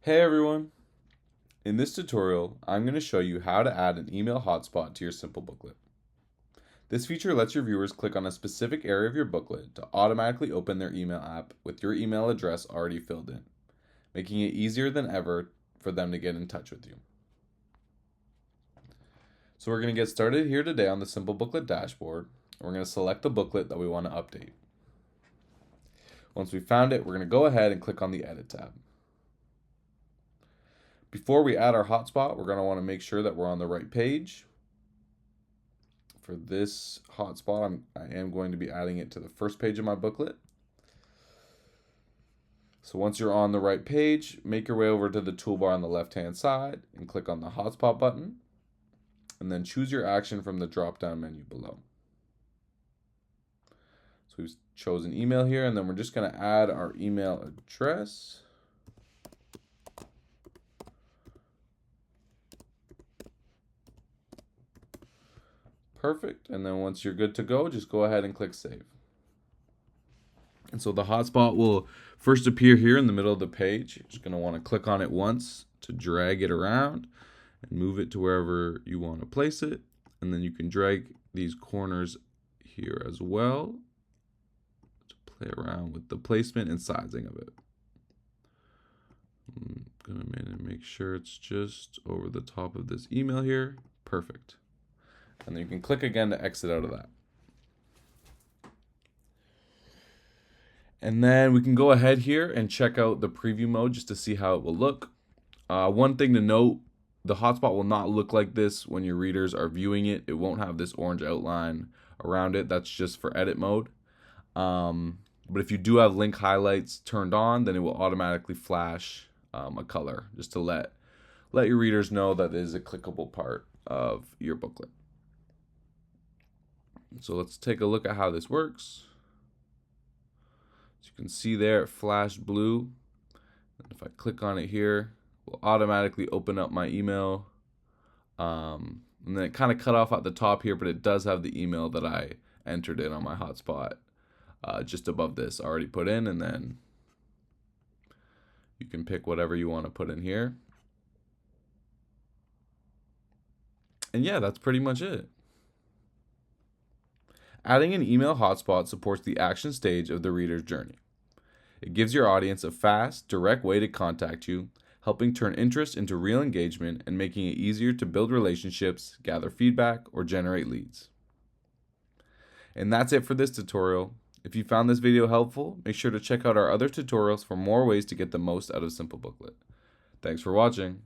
Hey everyone! In this tutorial, I'm going to show you how to add an email hotspot to your simple booklet. This feature lets your viewers click on a specific area of your booklet to automatically open their email app with your email address already filled in, making it easier than ever for them to get in touch with you. So we're going to get started here today on the simple booklet dashboard. We're going to select the booklet that we want to update. Once we found it, we're going to go ahead and click on the Edit tab. Before we add our hotspot, we're going to want to make sure that we're on the right page. For this hotspot, I am going to be adding it to the first page of my booklet. So once you're on the right page, make your way over to the toolbar on the left-hand side and click on the hotspot button, and then choose your action from the drop-down menu below. So we've chosen email here, and then we're just going to add our email address. Perfect. And then once you're good to go, just go ahead and click save. And so the hotspot will first appear here in the middle of the page. You're just going to want to click on it once to drag it around and move it to wherever you want to place it. And then you can drag these corners here as well to play around with the placement and sizing of it. I'm going to make sure it's just over the top of this email here. Perfect. And then you can click again to exit out of that. And then we can go ahead here and check out the preview mode just to see how it will look. One thing to note, the hotspot will not look like this when your readers are viewing it. It won't have this orange outline around it. That's just for edit mode. But if you do have link highlights turned on, then it will automatically flash a color just to let your readers know that it is a clickable part of your booklet. So let's take a look at how this works. As you can see there, it flashed blue. And if I click on it here, it will automatically open up my email. And then it kind of cut off at the top here, but it does have the email that I entered in on my hotspot just above this already put in. And then you can pick whatever you want to put in here. And yeah, that's pretty much it. Adding an email hotspot supports the action stage of the reader's journey. It gives your audience a fast, direct way to contact you, helping turn interest into real engagement and making it easier to build relationships, gather feedback, or generate leads. And that's it for this tutorial. If you found this video helpful, make sure to check out our other tutorials for more ways to get the most out of Simple Booklet. Thanks for watching.